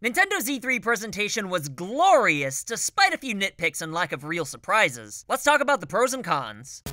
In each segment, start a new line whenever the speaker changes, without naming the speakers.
Nintendo's E3 presentation was glorious, despite a few nitpicks and lack of real surprises. Let's talk about the pros and cons.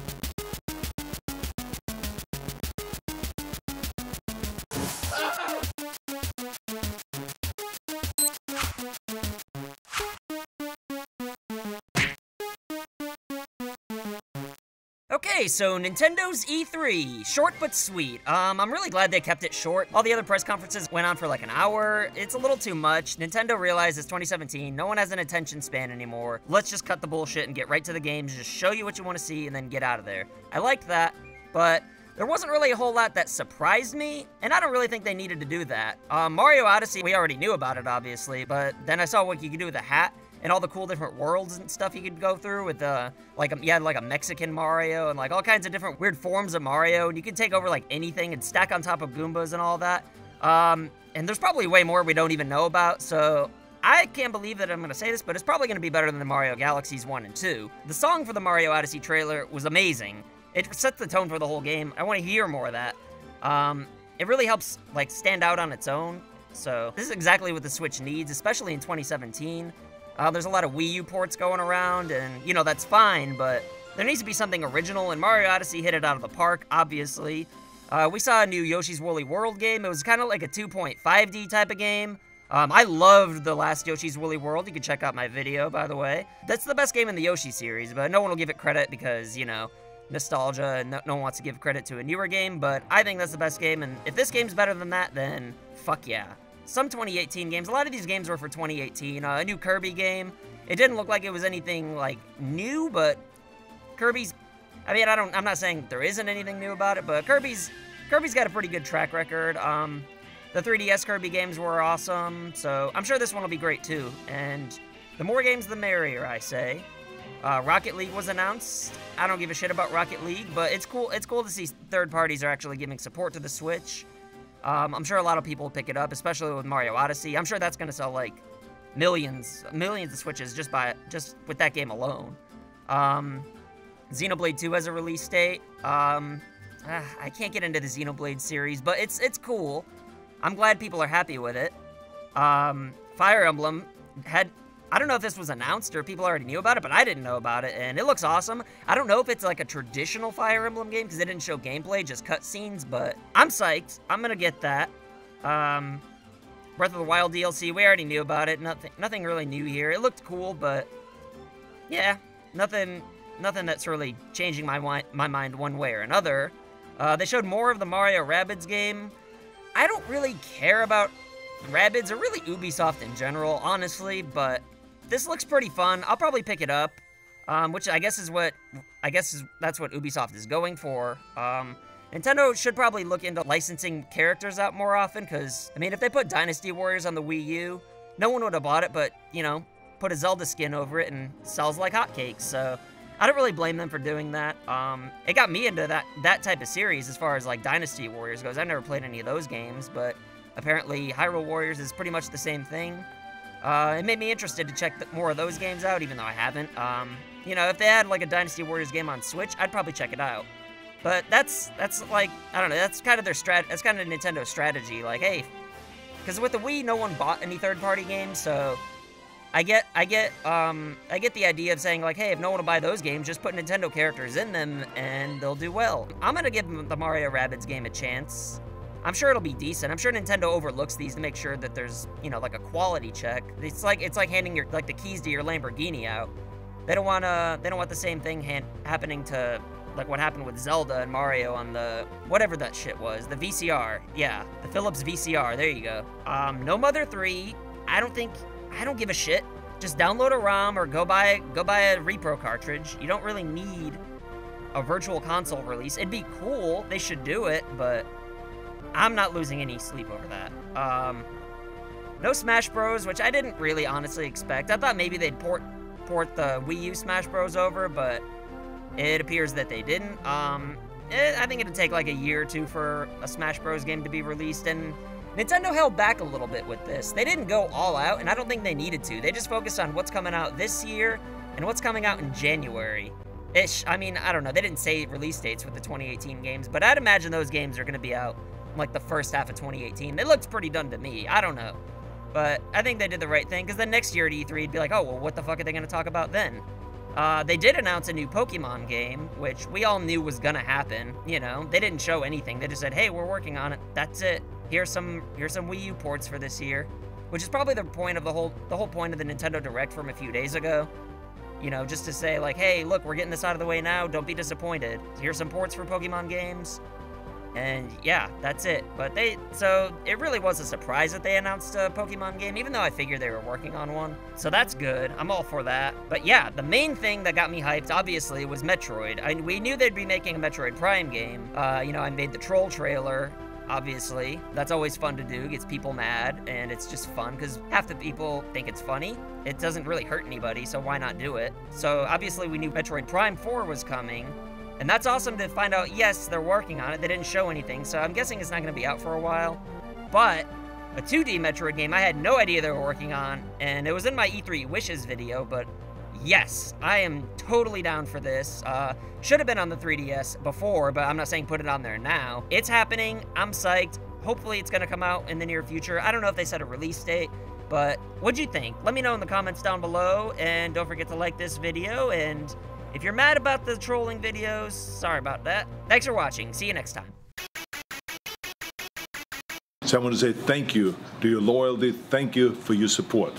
Okay, so Nintendo's E3, short but sweet. I'm really glad they kept it short. All the other press conferences went on for like an hour. It's a little too much. Nintendo realized it's 2017, no one has an attention span anymore. Let's just cut the bullshit and get right to the games, just show you what you want to see and then get out of there. I liked that, but there wasn't really a whole lot that surprised me, and I don't really think they needed to do that. Mario Odyssey, we already knew about it, obviously, but then I saw what you could do with a hat, and all the cool different worlds and stuff you could go through with, you had like a Mexican Mario, and like all kinds of different weird forms of Mario, and you could take over like anything and stack on top of Goombas and all that. And there's probably way more we don't even know about, so I can't believe that I'm gonna say this, but it's probably gonna be better than the Mario Galaxies 1 and 2. The song for the Mario Odyssey trailer was amazing. It sets the tone for the whole game. I want to hear more of that. It really helps like stand out on its own, so this is exactly what the Switch needs, especially in 2017. There's a lot of Wii U ports going around, and, you know, that's fine, but there needs to be something original, and Mario Odyssey hit it out of the park, obviously. We saw a new Yoshi's Woolly World game. It was kind of like a 2.5D type of game. I loved the last Yoshi's Woolly World. You can check out my video, by the way. That's the best game in the Yoshi series, but no one will give it credit because, you know, nostalgia, and no one wants to give credit to a newer game, but I think that's the best game, and if this game's better than that, then fuck yeah. Some 2018 games, a lot of these games were for 2018. A new Kirby game, it didn't look like it was anything, like, new, but Kirby's, I mean, I'm not saying there isn't anything new about it, but Kirby's got a pretty good track record. The 3DS Kirby games were awesome, so I'm sure this one will be great too, and the more games, the merrier, I say. Rocket League was announced. I don't give a shit about Rocket League, but it's cool to see third parties are actually giving support to the Switch. I'm sure a lot of people will pick it up, especially with Mario Odyssey. I'm sure that's going to sell, like, millions of Switches just with that game alone. Xenoblade 2 has a release date. I can't get into the Xenoblade series, but it's cool. I'm glad people are happy with it. Fire Emblem had, I don't know if this was announced or people already knew about it, but I didn't know about it, and it looks awesome. I don't know if it's like a traditional Fire Emblem game, because it didn't show gameplay, just cutscenes, but I'm psyched. I'm gonna get that. Breath of the Wild DLC, we already knew about it. Nothing really new here. It looked cool, but yeah, nothing that's really changing my mind one way or another. They showed more of the Mario Rabbids game. I don't really care about Rabbids, or really Ubisoft in general, honestly, but this looks pretty fun. I'll probably pick it up, which that's what Ubisoft is going for. Nintendo should probably look into licensing characters out more often, because, I mean, if they put Dynasty Warriors on the Wii U, no one would have bought it, but, you know, put a Zelda skin over it and sells like hotcakes, so I don't really blame them for doing that. It got me into that type of series as far as, like, Dynasty Warriors goes. I've never played any of those games, but apparently Hyrule Warriors is pretty much the same thing. It made me interested to check more of those games out, even though I haven't. You know, if they had like a Dynasty Warriors game on Switch, I'd probably check it out. But that's like, I don't know, that's kind of that's kind of Nintendo's strategy. Like, hey, because with the Wii, no one bought any third-party games, so I get the idea of saying like, hey, if no one will buy those games, just put Nintendo characters in them and they'll do well. I'm gonna give the Mario Rabbids game a chance. I'm sure it'll be decent. I'm sure Nintendo overlooks these to make sure that there's, you know, like a quality check. It's like handing your, like, the keys to your Lamborghini out. They don't want the same thing happening to, like, what happened with Zelda and Mario on the, whatever that shit was, the VCR. Yeah, the Philips VCR, there you go. No Mother 3, I don't give a shit. Just download a ROM or go buy a repro cartridge. You don't really need a virtual console release. It'd be cool, they should do it, but I'm not losing any sleep over that. No Smash Bros, which I didn't really honestly expect. I thought maybe they'd port the Wii U Smash Bros over, but it appears that they didn't. I think it'd take like a year or two for a Smash Bros game to be released, and Nintendo held back a little bit with this. They didn't go all out, and I don't think they needed to. They just focused on what's coming out this year and what's coming out in January-ish. I mean, I don't know. They didn't say release dates with the 2018 games, but I'd imagine those games are going to be out like the first half of 2018. They looked pretty done to me. I don't know. But I think they did the right thing, because then next year at E3, it'd be like, oh, well, what the fuck are they going to talk about then? They did announce a new Pokemon game, which we all knew was gonna happen. You know, they didn't show anything. They just said, hey, we're working on it. That's it. Here's some Wii U ports for this year, which is probably the point of the whole point of the Nintendo Direct from a few days ago. You know, just to say like, hey, look, we're getting this out of the way now. Don't be disappointed. Here's some ports for Pokemon games. And yeah, that's it. But so it really was a surprise that they announced a Pokemon game, even though I figured they were working on one. So that's good. I'm all for that. But yeah, the main thing that got me hyped, obviously, was Metroid. We knew they'd be making a Metroid Prime game. You know, I made the troll trailer, obviously. That's always fun to do. Gets people mad, and it's just fun, because half the people think it's funny. It doesn't really hurt anybody, so why not do it? So obviously we knew Metroid Prime 4 was coming. And that's awesome to find out, yes, they're working on it. They didn't show anything, so I'm guessing it's not going to be out for a while. But a 2D Metroid game I had no idea they were working on, and it was in my E3 Wishes video, but yes, I am totally down for this. Should have been on the 3DS before, but I'm not saying put it on there now. It's happening. I'm psyched. Hopefully it's going to come out in the near future. I don't know if they set a release date, but what'd you think? Let me know in the comments down below, and don't forget to like this video, and if you're mad about the trolling videos, sorry about that. Thanks for watching. See you next time.
So I want to say thank you to your loyalty. Thank you for your support.